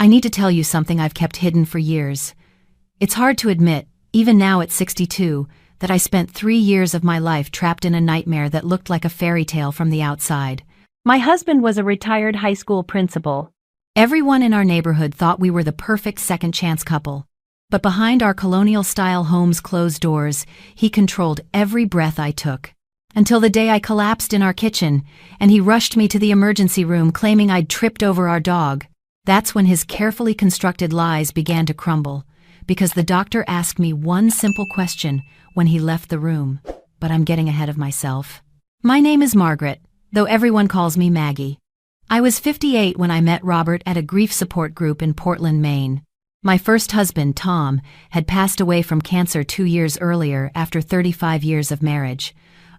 I need to tell you something I've kept hidden for years. It's hard to admit, even now at 62, that I spent 3 years of my life trapped in a nightmare that looked like a fairy tale from the outside. My husband was a retired high school principal. Everyone in our neighborhood thought we were the perfect second-chance couple. But behind our colonial-style home's closed doors, he controlled every breath I took. Until the day I collapsed in our kitchen, and he rushed me to the emergency room claiming I'd tripped over our dog. That's when his carefully constructed lies began to crumble, because the doctor asked me one simple question when he left the room. But I'm getting ahead of myself. My name is Margaret, though everyone calls me Maggie. I was 58 when I met Robert at a grief support group in Portland, Maine. My first husband, Tom, had passed away from cancer 2 years earlier after 35 years of marriage.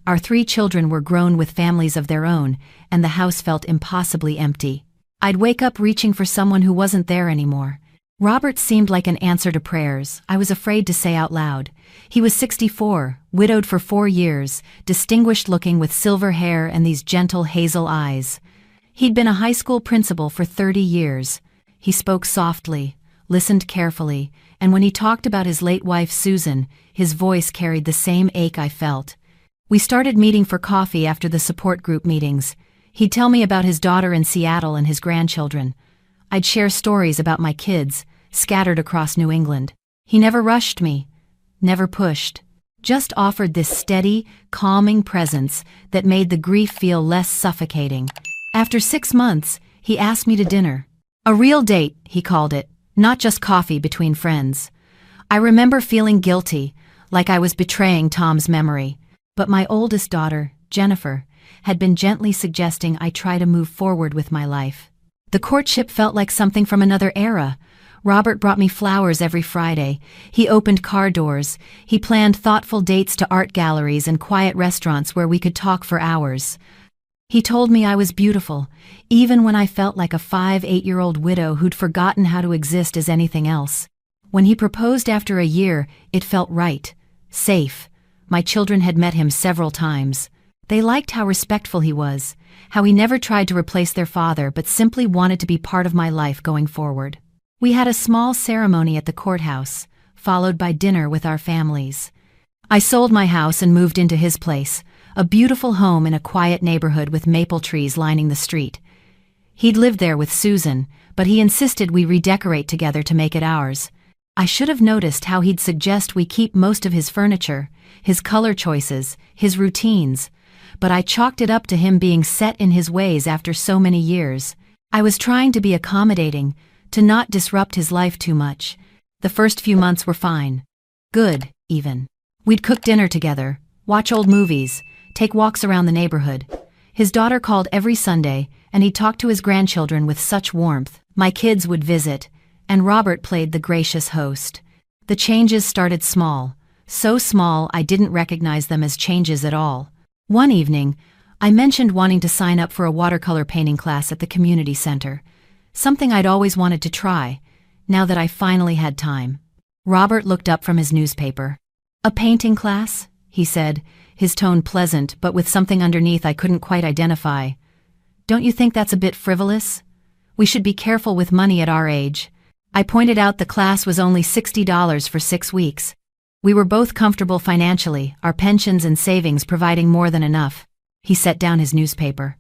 Our 3 children were grown with families of their own, and the house felt impossibly empty. I'd wake up reaching for someone who wasn't there anymore. Robert seemed like an answer to prayers I was afraid to say out loud. He was 64, widowed for 4 years, distinguished-looking with silver hair and these gentle hazel eyes. He'd been a high school principal for 30 years. He spoke softly, listened carefully, and when he talked about his late wife Susan, his voice carried the same ache I felt. We started meeting for coffee after the support group meetings. He'd tell me about his daughter in Seattle and his grandchildren. I'd share stories about my kids, scattered across New England. He never rushed me, never pushed, just offered this steady, calming presence that made the grief feel less suffocating. After 6 months, he asked me to dinner. A real date, he called it, not just coffee between friends. I remember feeling guilty, like I was betraying Tom's memory. But my oldest daughter, Jennifer, had been gently suggesting I try to move forward with my life. The courtship felt like something from another era. Robert brought me flowers every Friday. He opened car doors. He planned thoughtful dates to art galleries and quiet restaurants where we could talk for hours. He told me I was beautiful, even when I felt like a 8-year-old widow who'd forgotten how to exist as anything else. When he proposed after a year, it felt right, safe. My children had met him several times. They liked how respectful he was, how he never tried to replace their father but simply wanted to be part of my life going forward. We had a small ceremony at the courthouse, followed by dinner with our families. I sold my house and moved into his place, a beautiful home in a quiet neighborhood with maple trees lining the street. He'd lived there with Susan, but he insisted we redecorate together to make it ours. I should have noticed how he'd suggest we keep most of his furniture, his color choices, his routines, but I chalked it up to him being set in his ways after so many years. I was trying to be accommodating, to not disrupt his life too much. The first few months were fine. Good, even. We'd cook dinner together, watch old movies, take walks around the neighborhood. His daughter called every Sunday, and he'd talk to his grandchildren with such warmth. My kids would visit, and Robert played the gracious host. The changes started small, so small I didn't recognize them as changes at all. One evening, I mentioned wanting to sign up for a watercolor painting class at the community center, something I'd always wanted to try, now that I finally had time. Robert looked up from his newspaper. "A painting class?" he said, his tone pleasant but with something underneath I couldn't quite identify. "Don't you think that's a bit frivolous? We should be careful with money at our age." I pointed out the class was only $60 for 6 weeks. We were both comfortable financially, our pensions and savings providing more than enough. He set down his newspaper.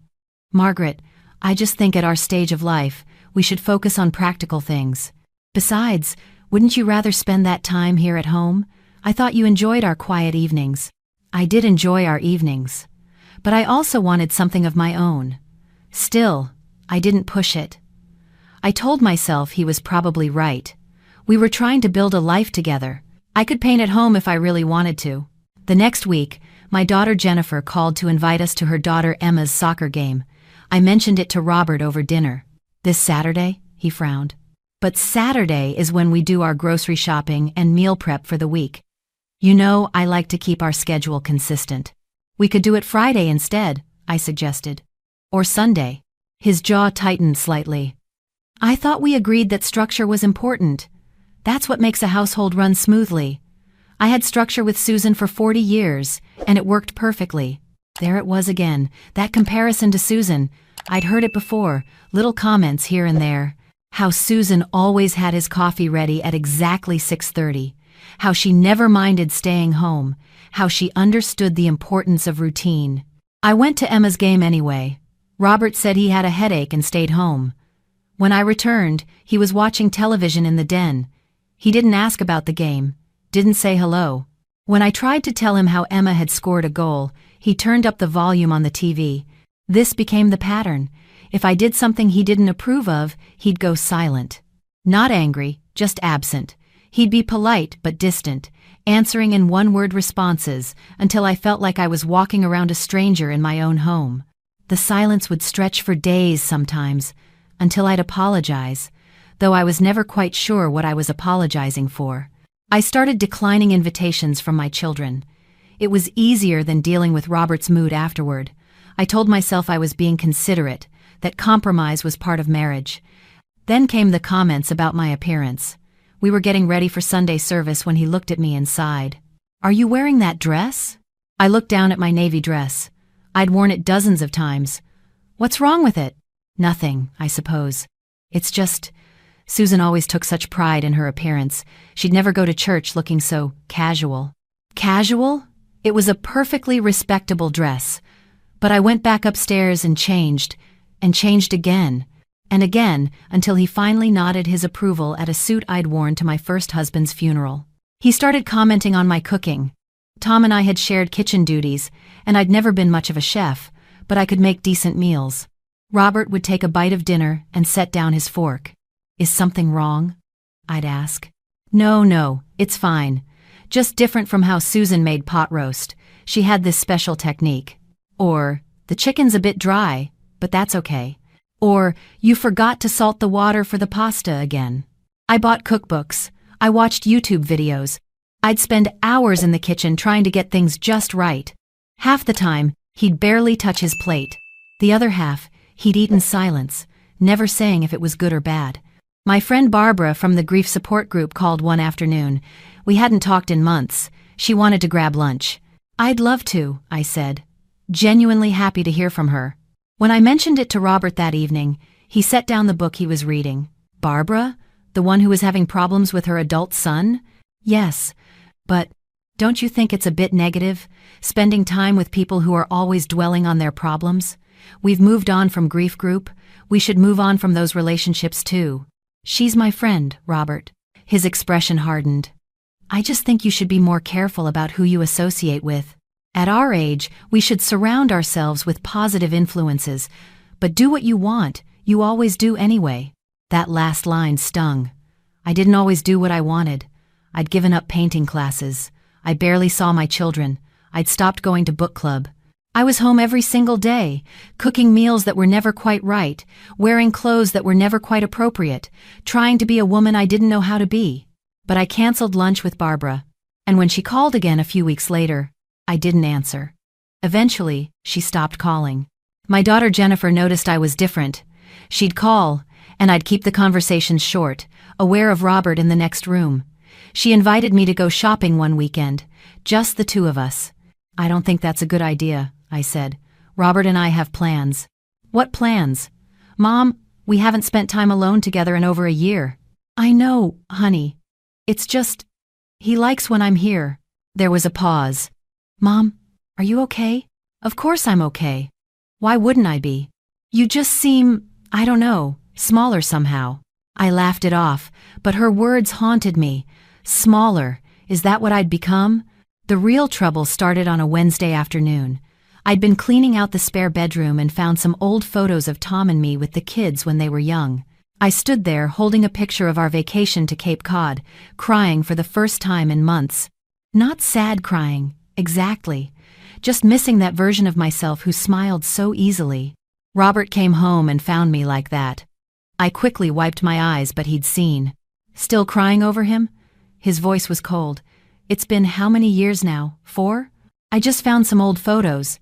"Margaret, I just think at our stage of life, we should focus on practical things. Besides, wouldn't you rather spend that time here at home? I thought you enjoyed our quiet evenings." I did enjoy our evenings, but I also wanted something of my own. Still, I didn't push it. I told myself he was probably right. We were trying to build a life together. I could paint at home if I really wanted to. The next week, my daughter Jennifer called to invite us to her daughter Emma's soccer game. I mentioned it to Robert over dinner. "This Saturday?" he frowned. "But Saturday is when we do our grocery shopping and meal prep for the week. You know, I like to keep our schedule consistent. We could do it Friday instead," I suggested. "Or Sunday." His jaw tightened slightly. "I thought we agreed that structure was important. That's what makes a household run smoothly. I had structure with Susan for 40 years, and it worked perfectly." There it was again, that comparison to Susan. I'd heard it before, little comments here and there. How Susan always had his coffee ready at exactly 6:30. How she never minded staying home. How she understood the importance of routine. I went to Emma's game anyway. Robert said he had a headache and stayed home. When I returned, he was watching television in the den. He didn't ask about the game, didn't say hello. When I tried to tell him how Emma had scored a goal, he turned up the volume on the TV. This became the pattern. If I did something he didn't approve of, he'd go silent. Not angry, just absent. He'd be polite but distant, answering in one-word responses until I felt like I was walking around a stranger in my own home. The silence would stretch for days sometimes, until I'd apologize, though I was never quite sure what I was apologizing for. I started declining invitations from my children. It was easier than dealing with Robert's mood afterward. I told myself I was being considerate, that compromise was part of marriage. Then came the comments about my appearance. We were getting ready for Sunday service when he looked at me and sighed. "Are you wearing that dress?" I looked down at my navy dress. I'd worn it dozens of times. "What's wrong with it?" "Nothing, I suppose. It's just..." Susan always took such pride in her appearance. She'd never go to church looking so casual. Casual? It was a perfectly respectable dress. But I went back upstairs and changed again, and again, until he finally nodded his approval at a suit I'd worn to my first husband's funeral. He started commenting on my cooking. Tom and I had shared kitchen duties, and I'd never been much of a chef, but I could make decent meals. Robert would take a bite of dinner and set down his fork. "Is something wrong?" I'd ask. No, it's fine. Just different from how Susan made pot roast. She had this special technique. Or, "The chicken's a bit dry, but that's okay." Or, "You forgot to salt the water for the pasta again." I bought cookbooks. I watched YouTube videos. I'd spend hours in the kitchen trying to get things just right. Half the time, he'd barely touch his plate. The other half, he'd eat in silence, never saying if it was good or bad. My friend Barbara from the grief support group called one afternoon. We hadn't talked in months. She wanted to grab lunch. "I'd love to," I said, genuinely happy to hear from her. When I mentioned it to Robert that evening, he set down the book he was reading. "Barbara? The one who was having problems with her adult son?" "Yes, but don't you think it's a bit negative, spending time with people who are always dwelling on their problems? We've moved on from grief group. We should move on from those relationships too." "She's my friend, Robert." His expression hardened. "I just think you should be more careful about who you associate with. At our age, we should surround ourselves with positive influences, but do what you want, you always do anyway." That last line stung. I didn't always do what I wanted. I'd given up painting classes. I barely saw my children. I'd stopped going to book club. I was home every single day, cooking meals that were never quite right, wearing clothes that were never quite appropriate, trying to be a woman I didn't know how to be. But I canceled lunch with Barbara, and when she called again a few weeks later, I didn't answer. Eventually, she stopped calling. My daughter Jennifer noticed I was different. She'd call, and I'd keep the conversations short, aware of Robert in the next room. She invited me to go shopping one weekend, just the two of us. "I don't think that's a good idea," I said. "Robert and I have plans." "What plans?" "Mom, we haven't spent time alone together in over a year." "I know, honey. It's just, he likes when I'm here." There was a pause. "Mom, are you okay?" "Of course I'm okay. Why wouldn't I be? You just seem, I don't know, smaller somehow." I laughed it off, but her words haunted me. Smaller, is that what I'd become? The real trouble started on a Wednesday afternoon. I'd been cleaning out the spare bedroom and found some old photos of Tom and me with the kids when they were young. I stood there holding a picture of our vacation to Cape Cod, crying for the first time in months. Not sad crying, exactly. Just missing that version of myself who smiled so easily. Robert came home and found me like that. I quickly wiped my eyes, but he'd seen. "Still crying over him?" His voice was cold. "It's been how many years now? 4? I just found some old photos."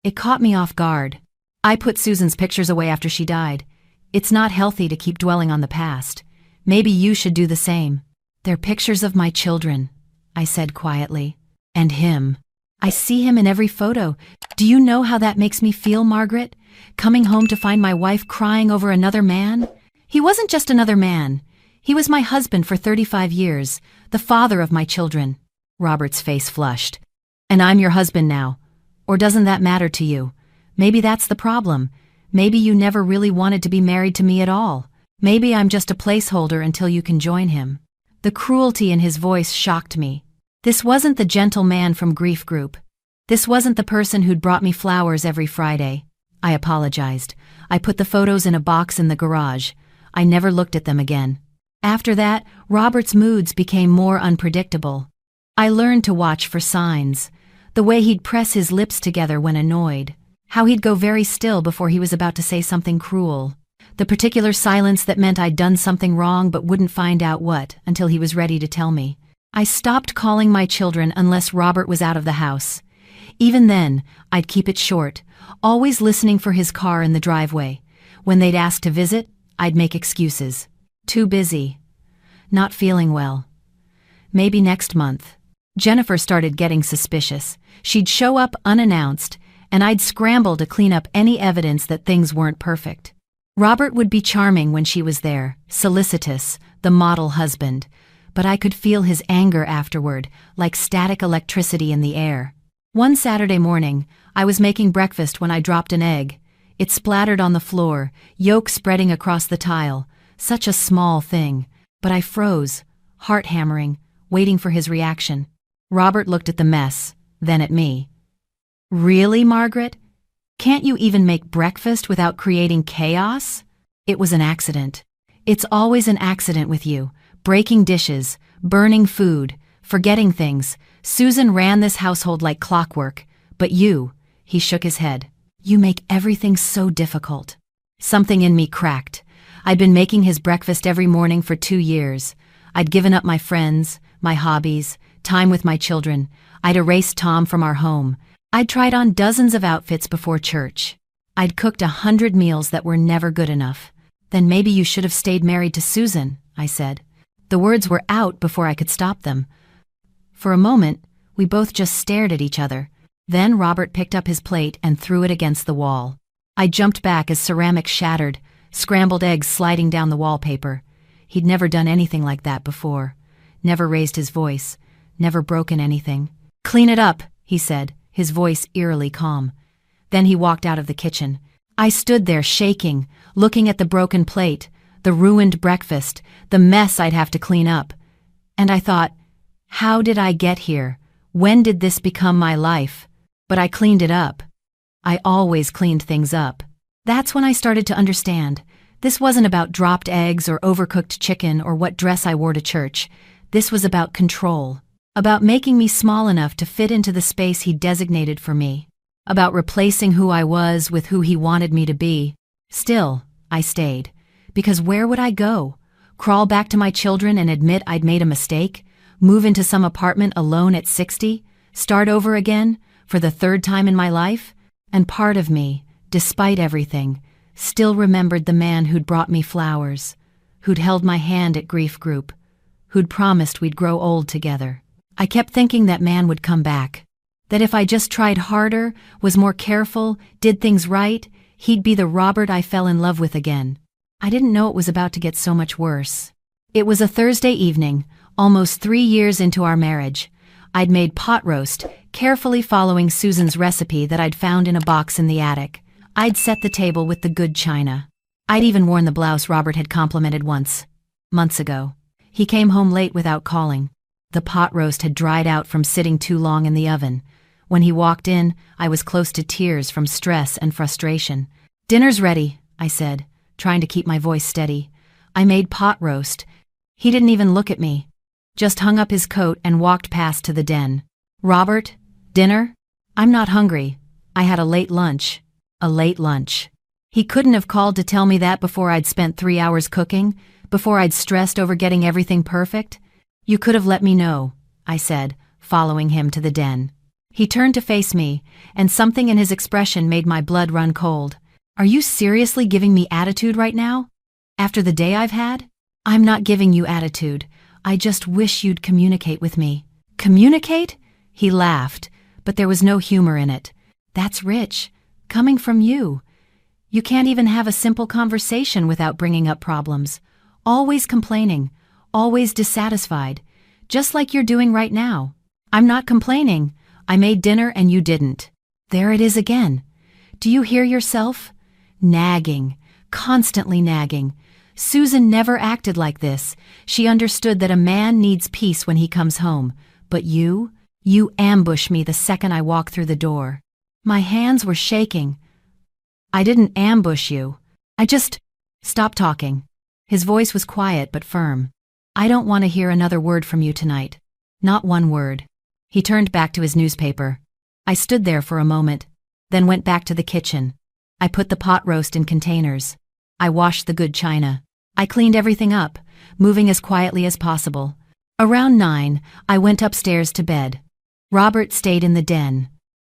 It caught me off guard. I put Susan's pictures away after she died. It's not healthy to keep dwelling on the past. Maybe you should do the same. "They're pictures of my children," I said quietly. "And him. I see him in every photo. Do you know how that makes me feel, Margaret? Coming home to find my wife crying over another man?" He wasn't just another man. He was my husband for 35 years, the father of my children. Robert's face flushed. And I'm your husband now. Or doesn't that matter to you? Maybe that's the problem. Maybe you never really wanted to be married to me at all. Maybe I'm just a placeholder until you can join him. The cruelty in his voice shocked me. This wasn't the gentle man from Grief Group. This wasn't the person who'd brought me flowers every Friday. I apologized. I put the photos in a box in the garage. I never looked at them again. After that, Robert's moods became more unpredictable. I learned to watch for signs. The way he'd press his lips together when annoyed. How he'd go very still before he was about to say something cruel. The particular silence that meant I'd done something wrong but wouldn't find out what until he was ready to tell me. I stopped calling my children unless Robert was out of the house. Even then, I'd keep it short, always listening for his car in the driveway. When they'd ask to visit, I'd make excuses. Too busy. Not feeling well. Maybe next month. Jennifer started getting suspicious. She'd show up unannounced, and I'd scramble to clean up any evidence that things weren't perfect. Robert would be charming when she was there, solicitous, the model husband, but I could feel his anger afterward, like static electricity in the air. One Saturday morning, I was making breakfast when I dropped an egg. It splattered on the floor, yolk spreading across the tile. Such a small thing, but I froze, heart hammering, waiting for his reaction. Robert looked at the mess, then at me. Really, Margaret? Can't you even make breakfast without creating chaos? It was an accident. It's always an accident with you. Breaking dishes, burning food, forgetting things. Susan ran this household like clockwork. But you, he shook his head. You make everything so difficult. Something in me cracked. I'd been making his breakfast every morning for 2 years. I'd given up my friends, my hobbies, time with my children. I'd erased Tom from our home. I'd tried on dozens of outfits before church. I'd cooked 100 meals that were never good enough. Then maybe you should have stayed married to Susan, I said. The words were out before I could stop them. For a moment, we both just stared at each other. Then Robert picked up his plate and threw it against the wall. I jumped back as ceramic shattered, scrambled eggs sliding down the wallpaper. He'd never done anything like that before. Never raised his voice. Never broken anything. Clean it up, he said, his voice eerily calm. Then he walked out of the kitchen. I stood there shaking, looking at the broken plate, the ruined breakfast, the mess I'd have to clean up. And I thought, how did I get here? When did this become my life? But I cleaned it up. I always cleaned things up. That's when I started to understand. This wasn't about dropped eggs or overcooked chicken or what dress I wore to church. This was about control. About making me small enough to fit into the space he designated for me. About replacing who I was with who he wanted me to be. Still, I stayed. Because where would I go? Crawl back to my children and admit I'd made a mistake? Move into some apartment alone at 60? Start over again? For the 3rd time in my life? And part of me, despite everything, still remembered the man who'd brought me flowers, who'd held my hand at Grief Group, who'd promised we'd grow old together. I kept thinking that man would come back. That if I just tried harder, was more careful, did things right, he'd be the Robert I fell in love with again. I didn't know it was about to get so much worse. It was a Thursday evening, almost 3 years into our marriage. I'd made pot roast, carefully following Susan's recipe that I'd found in a box in the attic. I'd set the table with the good china. I'd even worn the blouse Robert had complimented once, months ago. He came home late without calling. The pot roast had dried out from sitting too long in the oven. When he walked in, I was close to tears from stress and frustration. "Dinner's ready," I said, trying to keep my voice steady. I made pot roast. He didn't even look at me. Just hung up his coat and walked past to the den. "Robert, dinner?" "I'm not hungry. I had a late lunch." A late lunch. He couldn't have called to tell me that before I'd spent 3 hours cooking, before I'd stressed over getting everything perfect. "You could have let me know," I said, following him to the den. He turned to face me, and something in his expression made my blood run cold. "Are you seriously giving me attitude right now? After the day I've had?" "I'm not giving you attitude. I just wish you'd communicate with me." "Communicate?" He laughed, but there was no humor in it. "That's rich. Coming from you. You can't even have a simple conversation without bringing up problems. Always complaining, always dissatisfied, just like you're doing right now. I'm not complaining. I made dinner and you didn't. There it is again. Do you hear yourself? Nagging, constantly nagging. Susan never acted like this. She understood that a man needs peace when he comes home. But you ambush me the second I walk through the door. My hands were shaking. I didn't ambush you. I just... Stop talking. His voice was quiet but firm. I don't want to hear another word from you tonight. Not one word. He turned back to his newspaper. I stood there for a moment, then went back to the kitchen. I put the pot roast in containers. I washed the good china. I cleaned everything up, moving as quietly as possible. Around 9, I went upstairs to bed. Robert stayed in the den.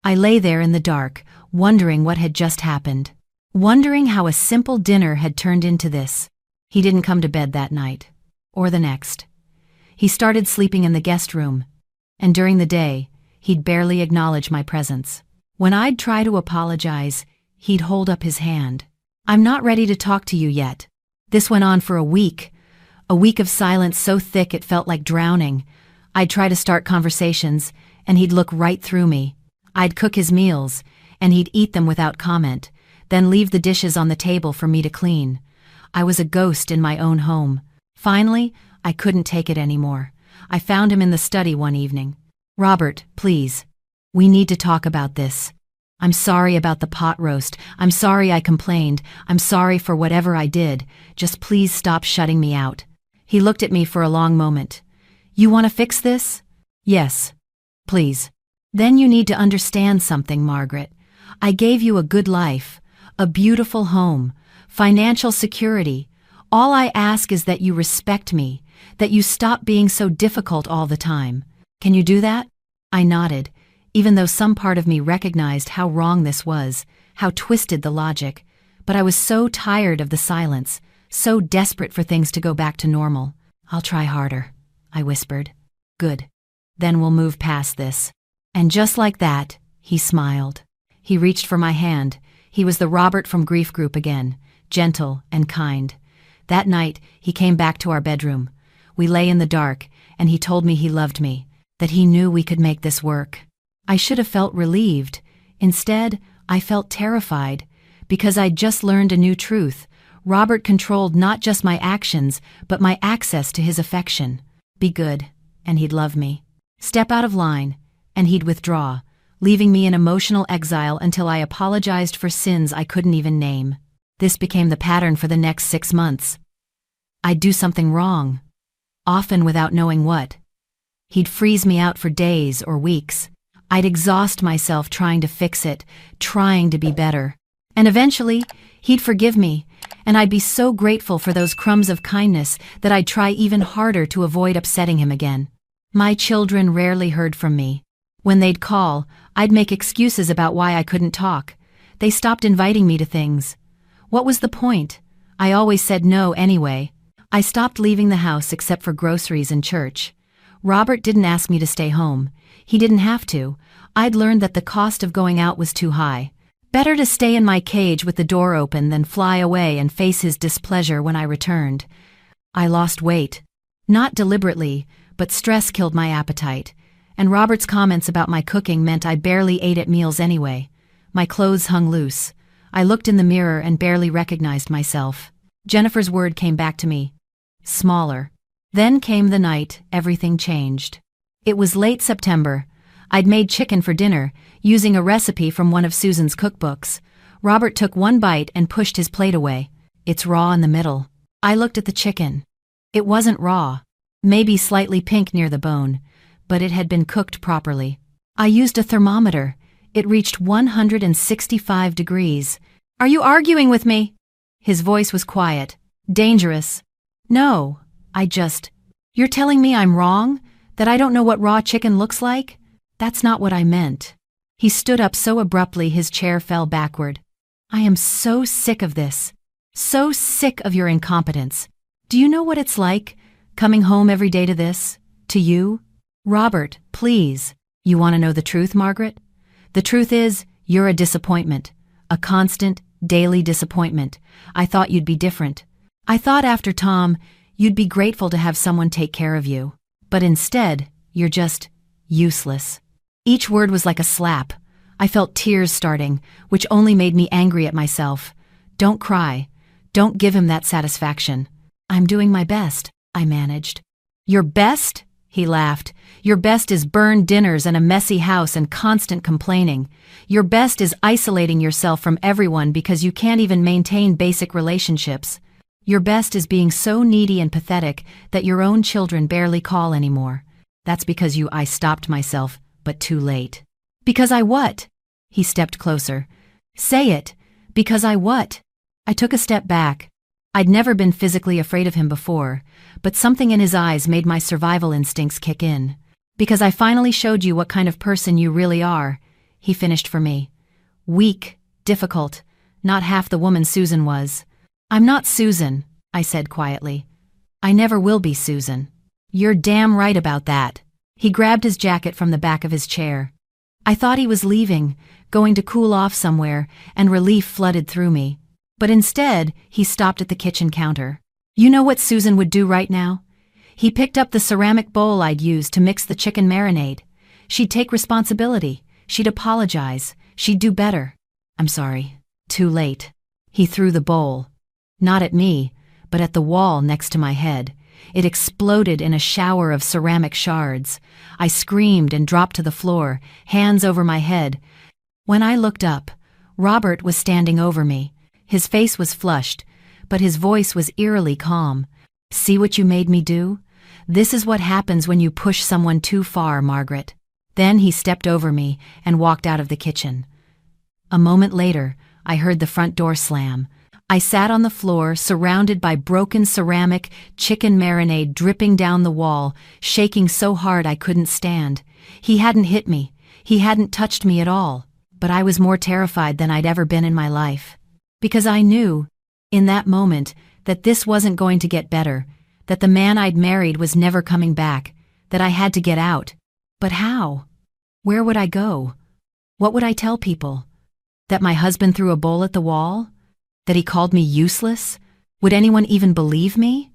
I lay there in the dark, wondering what had just happened. Wondering how a simple dinner had turned into this. He didn't come to bed that night. Or the next. He started sleeping in the guest room. And during the day, he'd barely acknowledge my presence. When I'd try to apologize, he'd hold up his hand. I'm not ready to talk to you yet. This went on for a week of silence so thick it felt like drowning. I'd try to start conversations, and he'd look right through me. I'd cook his meals, and he'd eat them without comment, then leave the dishes on the table for me to clean. I was a ghost in my own home. Finally, I couldn't take it anymore. I found him in the study one evening. Robert, please. We need to talk about this. I'm sorry about the pot roast. I'm sorry I complained. I'm sorry for whatever I did. Just please stop shutting me out. He looked at me for a long moment. You want to fix this? Yes. Please. Then you need to understand something, Margaret. I gave you a good life, a beautiful home, financial security. All I ask is that you respect me, that you stop being so difficult all the time. Can you do that? I nodded, even though some part of me recognized how wrong this was, how twisted the logic. But I was so tired of the silence, so desperate for things to go back to normal. I'll try harder, I whispered. Good. Then we'll move past this. And just like that, he smiled. He reached for my hand. He was the Robert from Grief Group again, gentle and kind. That night, he came back to our bedroom. We lay in the dark, and he told me he loved me, that he knew we could make this work. I should have felt relieved. Instead, I felt terrified, because I'd just learned a new truth. Robert controlled not just my actions, but my access to his affection. Be good, and he'd love me. Step out of line, and he'd withdraw, leaving me in emotional exile until I apologized for sins I couldn't even name. This became the pattern for the next 6 months. I'd do something wrong, often without knowing what. He'd freeze me out for days or weeks. I'd exhaust myself trying to fix it, trying to be better. And eventually, he'd forgive me, and I'd be so grateful for those crumbs of kindness that I'd try even harder to avoid upsetting him again. My children rarely heard from me. When they'd call, I'd make excuses about why I couldn't talk. They stopped inviting me to things. What was the point? I always said no anyway. I stopped leaving the house except for groceries and church. Robert didn't ask me to stay home. He didn't have to. I'd learned that the cost of going out was too high. Better to stay in my cage with the door open than fly away and face his displeasure when I returned. I lost weight. Not deliberately, but stress killed my appetite. And Robert's comments about my cooking meant I barely ate at meals anyway. My clothes hung loose. I looked in the mirror and barely recognized myself. Jennifer's word came back to me. Smaller. Then came the night everything changed. It was late September. I'd made chicken for dinner, using a recipe from one of Susan's cookbooks. Robert took one bite and pushed his plate away. It's raw in the middle. I looked at the chicken. It wasn't raw. Maybe slightly pink near the bone, but it had been cooked properly. I used a thermometer. It reached 165 degrees. Are you arguing with me? His voice was quiet. Dangerous. No, You're telling me I'm wrong? That I don't know what raw chicken looks like? That's not what I meant. He stood up so abruptly his chair fell backward. I am so sick of this. So sick of your incompetence. Do you know what it's like, coming home every day to this? To you? Robert, please. You want to know the truth, Margaret? The truth is, you're a disappointment. A constant, daily disappointment. I thought you'd be different. I thought after Tom, you'd be grateful to have someone take care of you. But instead, you're just useless. Each word was like a slap. I felt tears starting, which only made me angry at myself. Don't cry. Don't give him that satisfaction. I'm doing my best, I managed. Your best? He laughed. Your best is burned dinners and a messy house and constant complaining. Your best is isolating yourself from everyone because you can't even maintain basic relationships. Your best is being so needy and pathetic that your own children barely call anymore. That's because I stopped myself, but too late. Because I what? He stepped closer. Say it. Because I what? I took a step back. I'd never been physically afraid of him before, but something in his eyes made my survival instincts kick in. Because I finally showed you what kind of person you really are, he finished for me. Weak, difficult, not half the woman Susan was. I'm not Susan, I said quietly. I never will be Susan. You're damn right about that. He grabbed his jacket from the back of his chair. I thought he was leaving, going to cool off somewhere, and relief flooded through me. But instead, he stopped at the kitchen counter. You know what Susan would do right now? He picked up the ceramic bowl I'd used to mix the chicken marinade. She'd take responsibility. She'd apologize. She'd do better. I'm sorry. Too late. He threw the bowl. Not at me, but at the wall next to my head. It exploded in a shower of ceramic shards. I screamed and dropped to the floor, hands over my head. When I looked up, Robert was standing over me. His face was flushed, but his voice was eerily calm. See what you made me do? This is what happens when you push someone too far, Margaret. Then he stepped over me and walked out of the kitchen. A moment later, I heard the front door slam. I sat on the floor, surrounded by broken ceramic, chicken marinade dripping down the wall, shaking so hard I couldn't stand. He hadn't hit me. He hadn't touched me at all. But I was more terrified than I'd ever been in my life. Because I knew, in that moment, that this wasn't going to get better, that the man I'd married was never coming back, that I had to get out. But how? Where would I go? What would I tell people? That my husband threw a bowl at the wall? That he called me useless? Would anyone even believe me?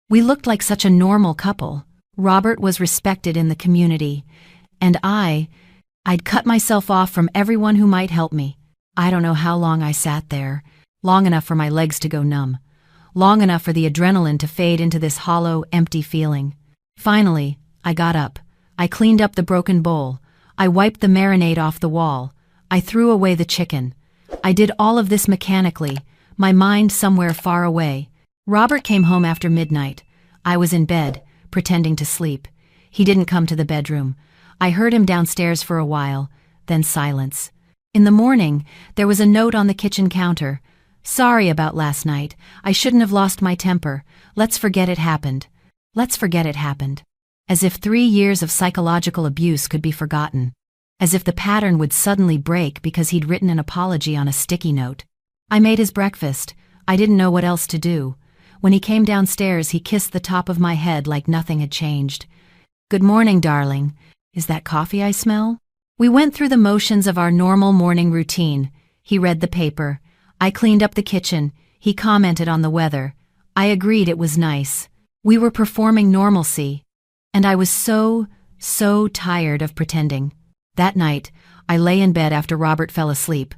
We looked like such a normal couple. Robert was respected in the community. And I'd cut myself off from everyone who might help me. I don't know how long I sat there. Long enough for my legs to go numb. Long enough for the adrenaline to fade into this hollow, empty feeling. Finally, I got up. I cleaned up the broken bowl. I wiped the marinade off the wall. I threw away the chicken. I did all of this mechanically, my mind somewhere far away. Robert came home after midnight. I was in bed, pretending to sleep. He didn't come to the bedroom. I heard him downstairs for a while, then silence. In the morning, there was a note on the kitchen counter. Sorry about last night. I shouldn't have lost my temper. Let's forget it happened. Let's forget it happened. As if 3 years of psychological abuse could be forgotten. As if the pattern would suddenly break because he'd written an apology on a sticky note. I made his breakfast. I didn't know what else to do. When he came downstairs, he kissed the top of my head like nothing had changed. Good morning, darling. Is that coffee I smell? We went through the motions of our normal morning routine. He read the paper. I cleaned up the kitchen. He commented on the weather. I agreed it was nice. We were performing normalcy. And I was so tired of pretending. That night, I lay in bed after Robert fell asleep.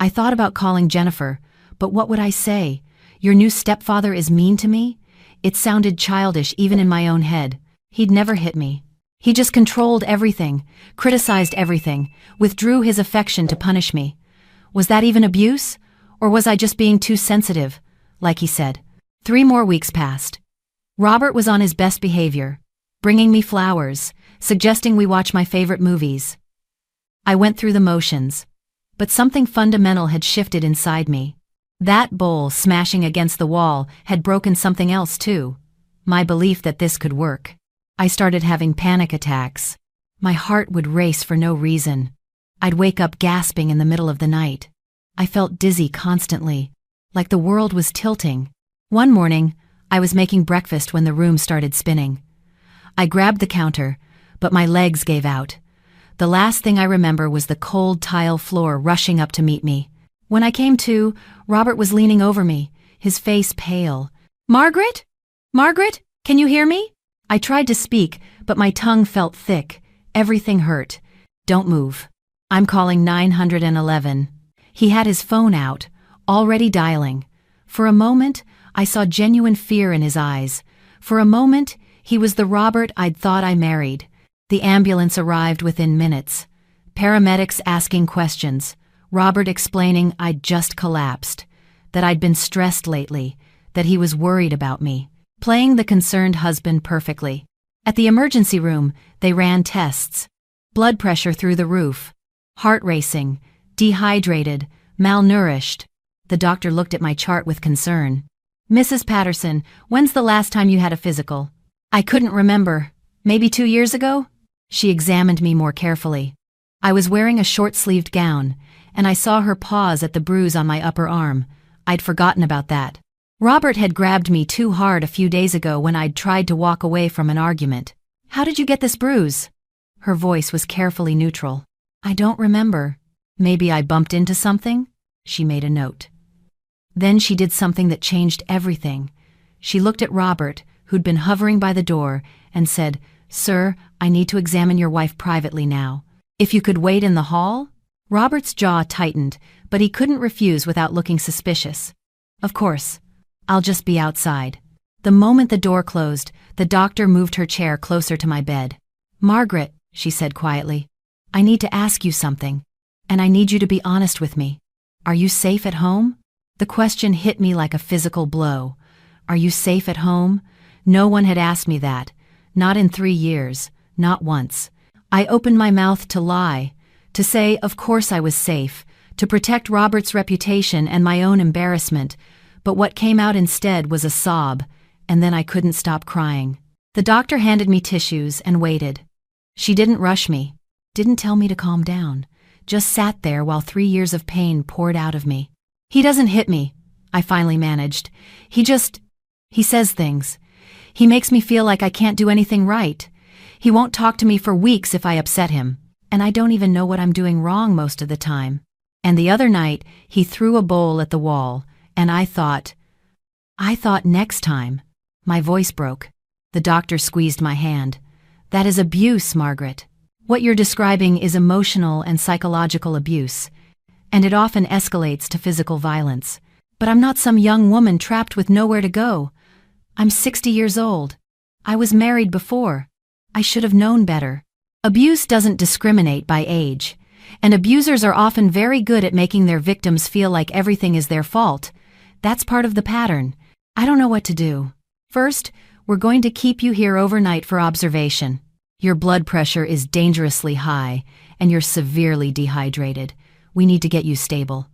I thought about calling Jennifer, but what would I say? Your new stepfather is mean to me? It sounded childish even in my own head. He'd never hit me. He just controlled everything, criticized everything, withdrew his affection to punish me. Was that even abuse? Or was I just being too sensitive, like he said? 3 more weeks passed. Robert was on his best behavior, bringing me flowers, suggesting we watch my favorite movies. I went through the motions, but something fundamental had shifted inside me. That bowl smashing against the wall had broken something else too, my belief that this could work. I started having panic attacks. My heart would race for no reason. I'd wake up gasping in the middle of the night. I felt dizzy constantly, like the world was tilting. One morning, I was making breakfast when the room started spinning. I grabbed the counter, but my legs gave out. The last thing I remember was the cold tile floor rushing up to meet me. When I came to, Robert was leaning over me, his face pale. "Margaret? Margaret, can you hear me?" I tried to speak, but my tongue felt thick. Everything hurt. "Don't move. I'm calling 911. He had his phone out, already dialing. For a moment, I saw genuine fear in his eyes. For a moment, he was the Robert I'd thought I married. The ambulance arrived within minutes. Paramedics asking questions. Robert explaining I'd just collapsed, that I'd been stressed lately, that he was worried about me, playing the concerned husband perfectly. At the emergency room, they ran tests. Blood pressure through the roof. Heart racing. Dehydrated. Malnourished. The doctor looked at my chart with concern. "Mrs. Patterson, when's the last time you had a physical?" I couldn't remember. Maybe 2 years ago? She examined me more carefully. I was wearing a short-sleeved gown, and I saw her pause at the bruise on my upper arm. I'd forgotten about that. Robert had grabbed me too hard a few days ago when I'd tried to walk away from an argument. "How did you get this bruise?" Her voice was carefully neutral. "I don't remember. Maybe I bumped into something?" She made a note. Then she did something that changed everything. She looked at Robert, who'd been hovering by the door, and said, "Sir, I need to examine your wife privately now. If you could wait in the hall?" Robert's jaw tightened, but he couldn't refuse without looking suspicious. "Of course. I'll just be outside." The moment the door closed, the doctor moved her chair closer to my bed. "Margaret," she said quietly, "I need to ask you something, and I need you to be honest with me. Are you safe at home?" The question hit me like a physical blow. Are you safe at home? No one had asked me that. Not in 3 years. Not once. I opened my mouth to lie. To say, of course I was safe. To protect Robert's reputation and my own embarrassment. But what came out instead was a sob, and then I couldn't stop crying. The doctor handed me tissues and waited. She didn't rush me. Didn't tell me to calm down. Just sat there while 3 years of pain poured out of me. "He doesn't hit me," I finally managed. He says things. He makes me feel like I can't do anything right. He won't talk to me for weeks if I upset him, and I don't even know what I'm doing wrong most of the time. And the other night, he threw a bowl at the wall, and I thought next time. My voice broke. The doctor squeezed my hand. "That is abuse, Margaret. What you're describing is emotional and psychological abuse, and it often escalates to physical violence. But I'm not some young woman trapped with nowhere to go. I'm 60 years old. I was married before. I should have known better." Abuse doesn't discriminate by age, and abusers are often very good at making their victims feel like everything is their fault. That's part of the pattern. I don't know what to do. First, we're going to keep you here overnight for observation. Your blood pressure is dangerously high, and you're severely dehydrated. We need to get you stable.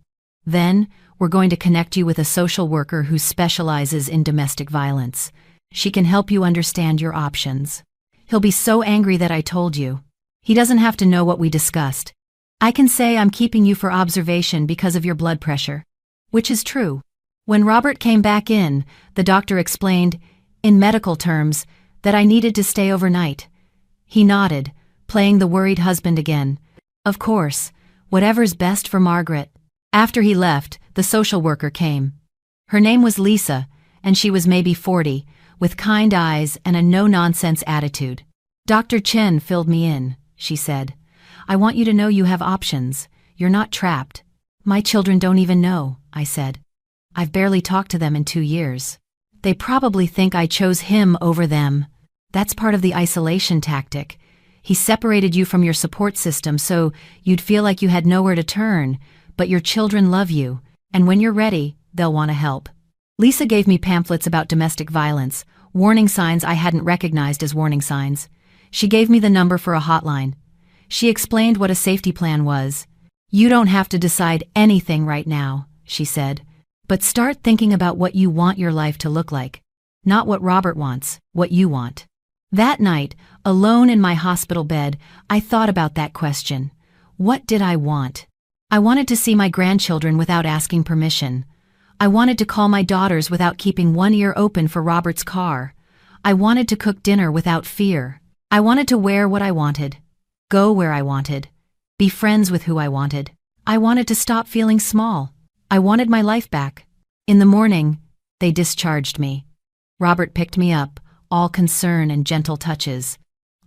Then, we're going to connect you with a social worker who specializes in domestic violence. She can help you understand your options. He'll be so angry that I told you. He doesn't have to know what we discussed. I can say I'm keeping you for observation because of your blood pressure. Which is true. When Robert came back in, the doctor explained, in medical terms, that I needed to stay overnight. He nodded, playing the worried husband again. Of course, whatever's best for Margaret. After he left, the social worker came. Her name was Lisa, and she was maybe 40, with kind eyes and a no-nonsense attitude. "Dr. Chen filled me in," she said. "I want you to know you have options. You're not trapped." "My children don't even know," I said. "I've barely talked to them in 2 years. They probably think I chose him over them. That's part of the isolation tactic. He separated you from your support system so you'd feel like you had nowhere to turn, but your children love you, and when you're ready, they'll want to help." Lisa gave me pamphlets about domestic violence, warning signs I hadn't recognized as warning signs. She gave me the number for a hotline. She explained what a safety plan was. "You don't have to decide anything right now," she said, "but start thinking about what you want your life to look like. Not what Robert wants, what you want." That night, alone in my hospital bed, I thought about that question. What did I want? I wanted to see my grandchildren without asking permission. I wanted to call my daughters without keeping one ear open for Robert's car. I wanted to cook dinner without fear. I wanted to wear what I wanted, go where I wanted, be friends with who I wanted. I wanted to stop feeling small. I wanted my life back. In the morning, they discharged me. Robert picked me up, all concern and gentle touches.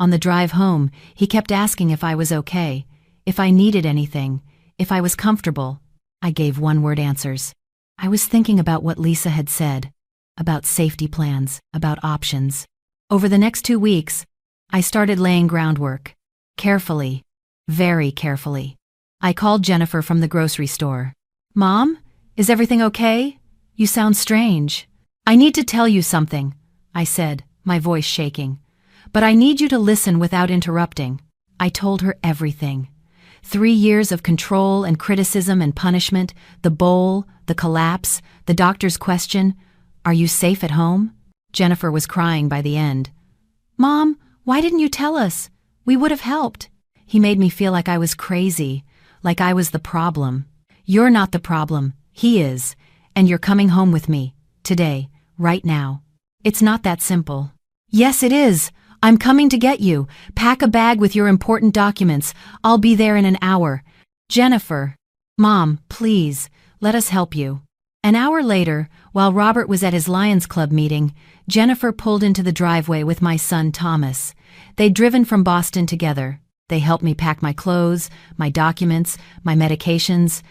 On the drive home, he kept asking if I was okay, if I needed anything, if I was comfortable. I gave one-word answers. I was thinking about what Lisa had said, about safety plans, about options. Over the next 2 weeks, I started laying groundwork. Carefully, very carefully. I called Jennifer from the grocery store. "Mom, is everything okay? You sound strange." "I need to tell you something," I said, my voice shaking. "But I need you to listen without interrupting." I told her everything. 3 years of control and criticism and punishment, the bowl, the collapse, the doctor's question, "Are you safe at home?" Jennifer was crying by the end. "Mom, why didn't you tell us? We would have helped." He made me feel like I was crazy, like I was the problem. "You're not the problem, he is, and you're coming home with me, today, right now." "It's not that simple." "Yes, it is. I'm coming to get you. Pack a bag with your important documents. I'll be there in an hour." "Jennifer." "Mom, please, let us help you." An hour later, while Robert was at his Lions Club meeting, Jennifer pulled into the driveway with my son Thomas. They'd driven from Boston together. They helped me pack my clothes, my documents, my medications.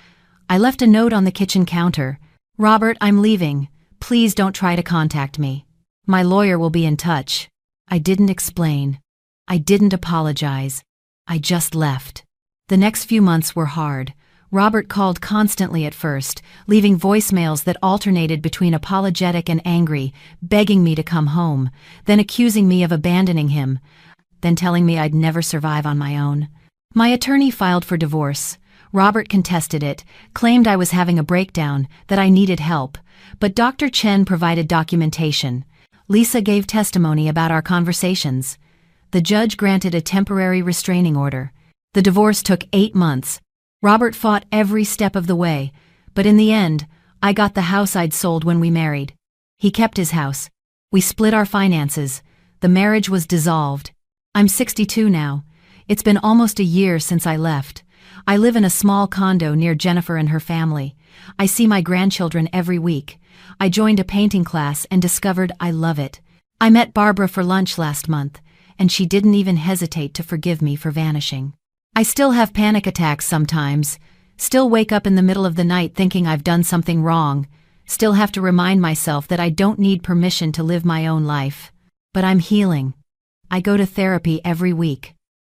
I left a note on the kitchen counter. "Robert, I'm leaving. Please don't try to contact me. My lawyer will be in touch." I didn't explain. I didn't apologize. I just left. The next few months were hard. Robert called constantly at first, leaving voicemails that alternated between apologetic and angry, begging me to come home, then accusing me of abandoning him, then telling me I'd never survive on my own. My attorney filed for divorce. Robert contested it, claimed I was having a breakdown, that I needed help, but Dr. Chen provided documentation. Lisa gave testimony about our conversations. The judge granted a temporary restraining order. The divorce took 8 months. Robert fought every step of the way, but in the end, I got the house I'd sold when we married. He kept his house. We split our finances. The marriage was dissolved. I'm 62 now. It's been almost a year since I left. I live in a small condo near Jennifer and her family. I see my grandchildren every week. I joined a painting class and discovered I love it. I met Barbara for lunch last month, and she didn't even hesitate to forgive me for vanishing. I still have panic attacks sometimes, still wake up in the middle of the night thinking I've done something wrong, still have to remind myself that I don't need permission to live my own life. But I'm healing. I go to therapy every week.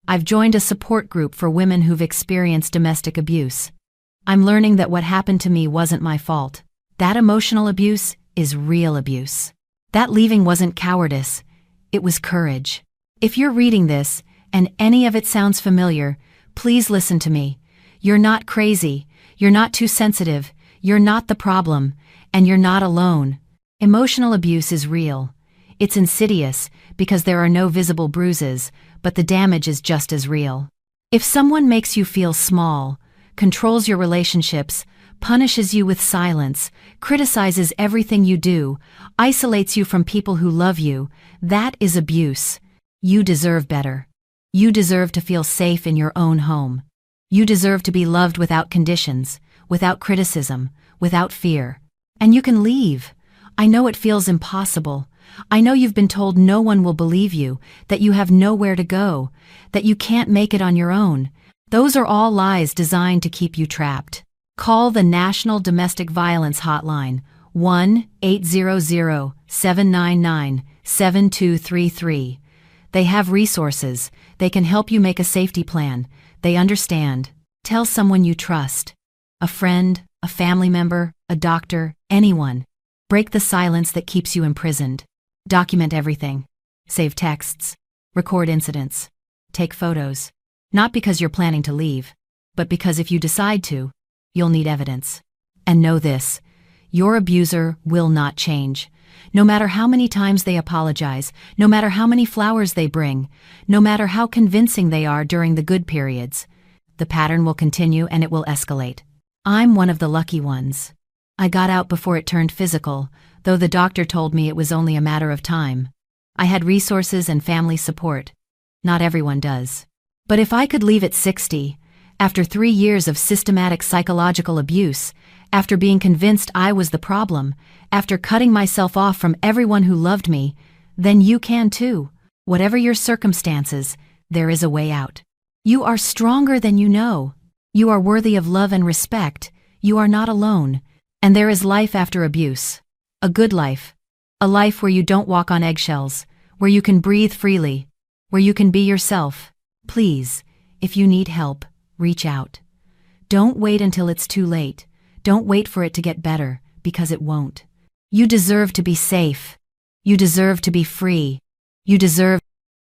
I've joined a support group for women who've experienced domestic abuse. I'm learning that what happened to me wasn't my fault. That emotional abuse is real abuse. That leaving wasn't cowardice, it was courage. If you're reading this, and any of it sounds familiar, please listen to me. You're not crazy, you're not too sensitive, you're not the problem, and you're not alone. Emotional abuse is real. It's insidious, because there are no visible bruises, but the damage is just as real. If someone makes you feel small, controls your relationships, punishes you with silence, criticizes everything you do, isolates you from people who love you, that is abuse. You deserve better. You deserve to feel safe in your own home. You deserve to be loved without conditions, without criticism, without fear. And you can leave. I know it feels impossible. I know you've been told no one will believe you, that you have nowhere to go, that you can't make it on your own. Those are all lies designed to keep you trapped. Call the National Domestic Violence Hotline, 1-800-799-7233. They have resources. They can help you make a safety plan. They understand. Tell someone you trust. A friend, a family member, a doctor, anyone. Break the silence that keeps you imprisoned. Document everything. Save texts. Record incidents. Take photos. Not because you're planning to leave, but because if you decide to, you'll need evidence. And know this, your abuser will not change. No matter how many times they apologize, no matter how many flowers they bring, no matter how convincing they are during the good periods, the pattern will continue and it will escalate. I'm one of the lucky ones. I got out before it turned physical, though the doctor told me it was only a matter of time. I had resources and family support. Not everyone does. But if I could leave at 60, after 3 years of systematic psychological abuse, after being convinced I was the problem, after cutting myself off from everyone who loved me, then you can too. Whatever your circumstances, there is a way out. You are stronger than you know. You are worthy of love and respect. You are not alone. And there is life after abuse. A good life. A life where you don't walk on eggshells, where you can breathe freely, where you can be yourself. Please, if you need help, reach out. Don't wait until it's too late. Don't wait for it to get better, because it won't. You deserve to be safe. You deserve to be free. You deserve